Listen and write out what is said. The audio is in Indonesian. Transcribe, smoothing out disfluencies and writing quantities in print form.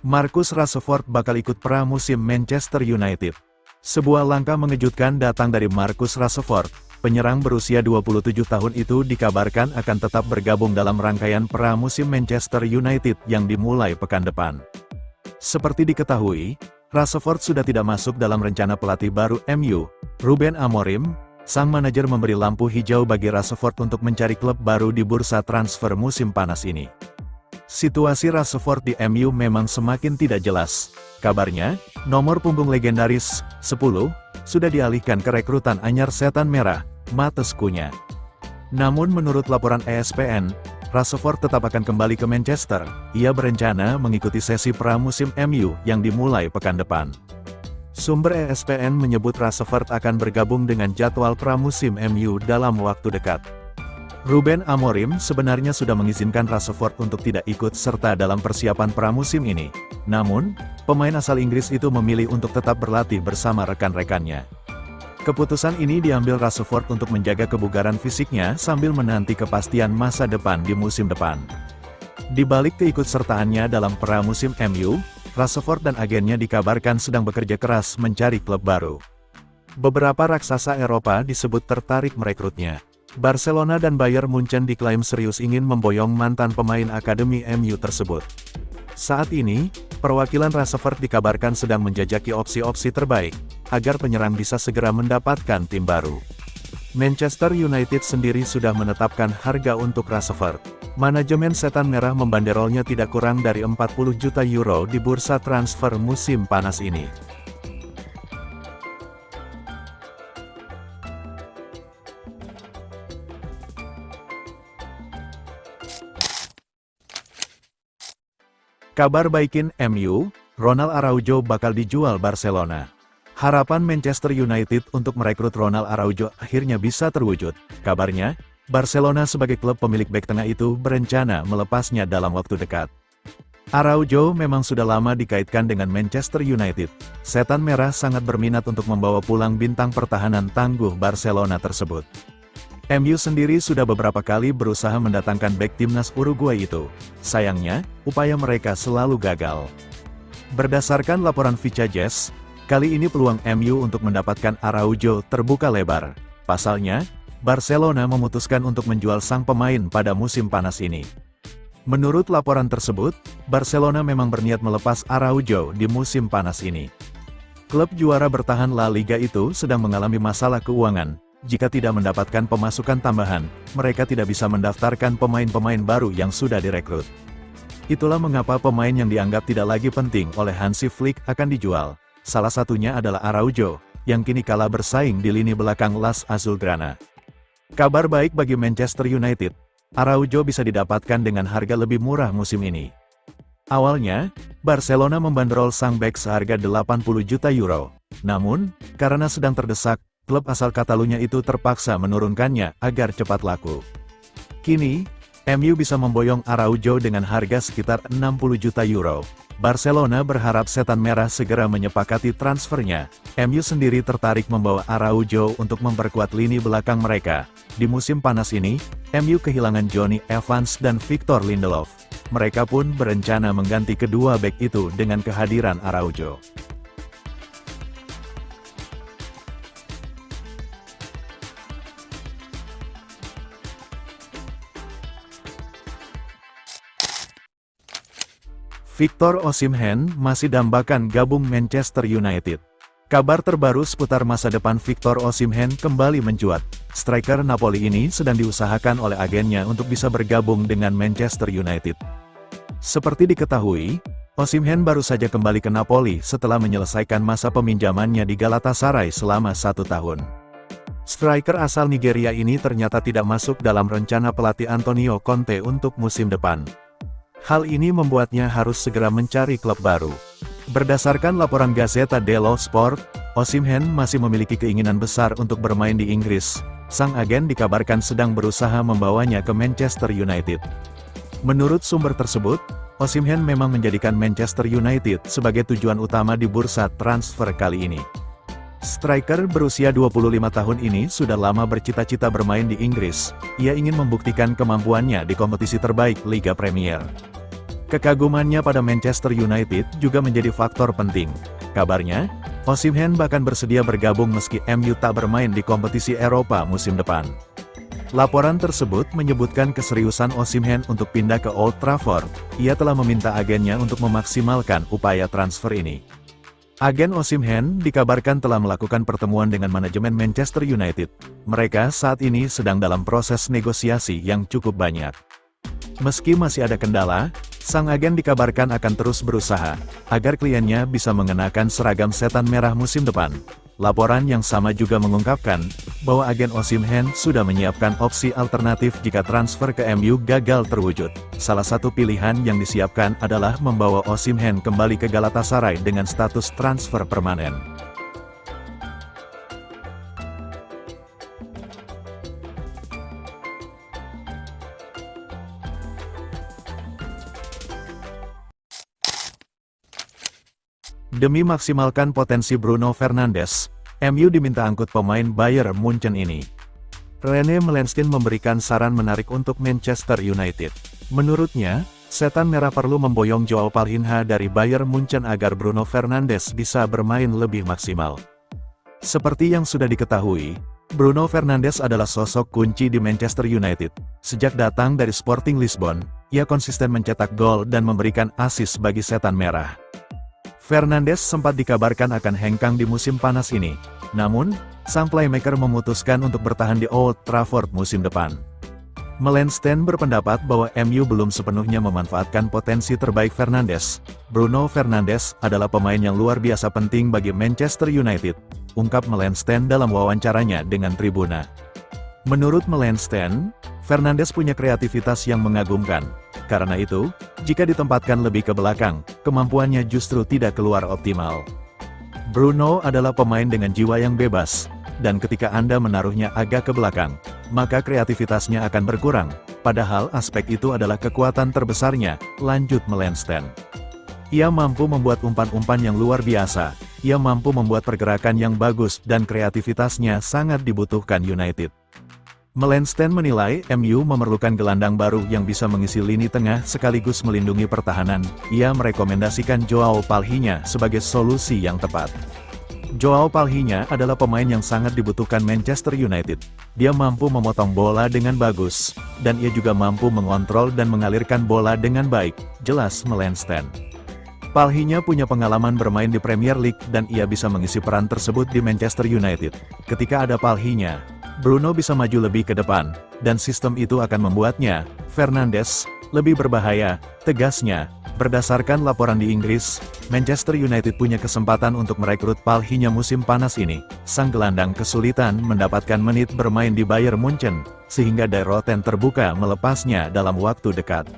Marcus Rashford bakal ikut pramusim Manchester United. Sebuah langkah mengejutkan datang dari Marcus Rashford. Penyerang berusia 27 tahun itu dikabarkan akan tetap bergabung dalam rangkaian pramusim Manchester United yang dimulai pekan depan. Seperti diketahui, Rashford sudah tidak masuk dalam rencana pelatih baru MU, Ruben Amorim. Sang manajer memberi lampu hijau bagi Rashford untuk mencari klub baru di bursa transfer musim panas ini. Situasi Rashford di MU memang semakin tidak jelas. Kabarnya, nomor punggung legendaris 10 sudah dialihkan ke rekrutan anyar setan merah, Matheus Cunha. Namun menurut laporan ESPN, Rashford tetap akan kembali ke Manchester. Ia berencana mengikuti sesi pramusim MU yang dimulai pekan depan. Sumber ESPN menyebut Rashford akan bergabung dengan jadwal pramusim MU dalam waktu dekat. Ruben Amorim sebenarnya sudah mengizinkan Rashford untuk tidak ikut serta dalam persiapan pramusim ini. Namun, pemain asal Inggris itu memilih untuk tetap berlatih bersama rekan-rekannya. Keputusan ini diambil Rashford untuk menjaga kebugaran fisiknya sambil menanti kepastian masa depan di musim depan. Di balik keikutsertaannya dalam pramusim MU, Rashford dan agennya dikabarkan sedang bekerja keras mencari klub baru. Beberapa raksasa Eropa disebut tertarik merekrutnya. Barcelona dan Bayern Munchen diklaim serius ingin memboyong mantan pemain akademi MU tersebut. Saat ini, perwakilan Rashford dikabarkan sedang menjajaki opsi-opsi terbaik, agar penyerang bisa segera mendapatkan tim baru. Manchester United sendiri sudah menetapkan harga untuk Rashford. Manajemen setan merah membanderolnya tidak kurang dari 40 juta euro di bursa transfer musim panas ini. Kabar baikin MU, Ronald Araujo bakal dijual Barcelona. Harapan Manchester United untuk merekrut Ronald Araujo akhirnya bisa terwujud. Kabarnya, Barcelona sebagai klub pemilik bek tengah itu berencana melepasnya dalam waktu dekat. Araujo memang sudah lama dikaitkan dengan Manchester United. Setan merah sangat berminat untuk membawa pulang bintang pertahanan tangguh Barcelona tersebut. MU sendiri sudah beberapa kali berusaha mendatangkan bek timnas Uruguay itu. Sayangnya, upaya mereka selalu gagal. Berdasarkan laporan Vica Jazz, kali ini peluang MU untuk mendapatkan Araujo terbuka lebar. Pasalnya, Barcelona memutuskan untuk menjual sang pemain pada musim panas ini. Menurut laporan tersebut, Barcelona memang berniat melepas Araujo di musim panas ini. Klub juara bertahan La Liga itu sedang mengalami masalah keuangan. Jika tidak mendapatkan pemasukan tambahan, mereka tidak bisa mendaftarkan pemain-pemain baru yang sudah direkrut. Itulah mengapa pemain yang dianggap tidak lagi penting oleh Hansi Flick akan dijual. Salah satunya adalah Araujo, yang kini kalah bersaing di lini belakang Las Azulgrana. Kabar baik bagi Manchester United, Araujo bisa didapatkan dengan harga lebih murah musim ini. Awalnya, Barcelona membanderol sang bek seharga 80 juta euro. Namun, karena sedang terdesak, klub asal Catalunya itu terpaksa menurunkannya agar cepat laku. Kini, MU bisa memboyong Araujo dengan harga sekitar 60 juta euro. Barcelona berharap setan merah segera menyepakati transfernya. MU sendiri tertarik membawa Araujo untuk memperkuat lini belakang mereka. Di musim panas ini, MU kehilangan Johnny Evans dan Victor Lindelof. Mereka pun berencana mengganti kedua bek itu dengan kehadiran Araujo. Victor Osimhen masih dambakan gabung Manchester United. Kabar terbaru seputar masa depan Victor Osimhen kembali mencuat. Striker Napoli ini sedang diusahakan oleh agennya untuk bisa bergabung dengan Manchester United. Seperti diketahui, Osimhen baru saja kembali ke Napoli setelah menyelesaikan masa peminjamannya di Galatasaray selama 1 tahun. Striker asal Nigeria ini ternyata tidak masuk dalam rencana pelatih Antonio Conte untuk musim depan. Hal ini membuatnya harus segera mencari klub baru. Berdasarkan laporan Gazzetta dello Sport, Osimhen masih memiliki keinginan besar untuk bermain di Inggris. Sang agen dikabarkan sedang berusaha membawanya ke Manchester United. Menurut sumber tersebut, Osimhen memang menjadikan Manchester United sebagai tujuan utama di bursa transfer kali ini. Striker berusia 25 tahun ini sudah lama bercita-cita bermain di Inggris. Ia ingin membuktikan kemampuannya di kompetisi terbaik Liga Premier. Kekagumannya pada Manchester United juga menjadi faktor penting. Kabarnya, Osimhen bahkan bersedia bergabung meski MU tak bermain di kompetisi Eropa musim depan. Laporan tersebut menyebutkan keseriusan Osimhen untuk pindah ke Old Trafford. Ia telah meminta agennya untuk memaksimalkan upaya transfer ini. Agen Osimhen dikabarkan telah melakukan pertemuan dengan manajemen Manchester United. Mereka saat ini sedang dalam proses negosiasi yang cukup banyak. Meski masih ada kendala, sang agen dikabarkan akan terus berusaha agar kliennya bisa mengenakan seragam setan merah musim depan. Laporan yang sama juga mengungkapkan bahwa agen Osimhen sudah menyiapkan opsi alternatif jika transfer ke MU gagal terwujud. Salah satu pilihan yang disiapkan adalah membawa Osimhen kembali ke Galatasaray dengan status transfer permanen. Demi maksimalkan potensi Bruno Fernandes, MU diminta angkut pemain Bayern Munchen ini. Rene Melenstein memberikan saran menarik untuk Manchester United. Menurutnya, setan merah perlu memboyong Joao Palhinha dari Bayern Munchen agar Bruno Fernandes bisa bermain lebih maksimal. Seperti yang sudah diketahui, Bruno Fernandes adalah sosok kunci di Manchester United. Sejak datang dari Sporting Lisbon, ia konsisten mencetak gol dan memberikan assist bagi setan merah. Fernandes sempat dikabarkan akan hengkang di musim panas ini. Namun, sang playmaker memutuskan untuk bertahan di Old Trafford musim depan. Melenstein berpendapat bahwa MU belum sepenuhnya memanfaatkan potensi terbaik Fernandes. Bruno Fernandes adalah pemain yang luar biasa penting bagi Manchester United, ungkap Melenstein dalam wawancaranya dengan Tribuna. Menurut Melenstein, Fernandes punya kreativitas yang mengagumkan. Karena itu, jika ditempatkan lebih ke belakang, kemampuannya justru tidak keluar optimal. Bruno adalah pemain dengan jiwa yang bebas, dan ketika Anda menaruhnya agak ke belakang, maka kreativitasnya akan berkurang, padahal aspek itu adalah kekuatan terbesarnya, lanjut Melenstein. Ia mampu membuat umpan-umpan yang luar biasa, ia mampu membuat pergerakan yang bagus dan kreativitasnya sangat dibutuhkan United. Melenstein menilai MU memerlukan gelandang baru yang bisa mengisi lini tengah sekaligus melindungi pertahanan. Ia merekomendasikan Joao Palhinha sebagai solusi yang tepat. Joao Palhinha adalah pemain yang sangat dibutuhkan Manchester United. Dia mampu memotong bola dengan bagus, dan ia juga mampu mengontrol dan mengalirkan bola dengan baik, jelas Melenstein. Palhinha punya pengalaman bermain di Premier League dan ia bisa mengisi peran tersebut di Manchester United. Ketika ada Palhinha, Bruno bisa maju lebih ke depan, dan sistem itu akan membuatnya, Fernandes, lebih berbahaya, tegasnya. Berdasarkan laporan di Inggris, Manchester United punya kesempatan untuk merekrut Palhinha musim panas ini. Sang gelandang kesulitan mendapatkan menit bermain di Bayern Munchen, sehingga De Roten terbuka melepasnya dalam waktu dekat.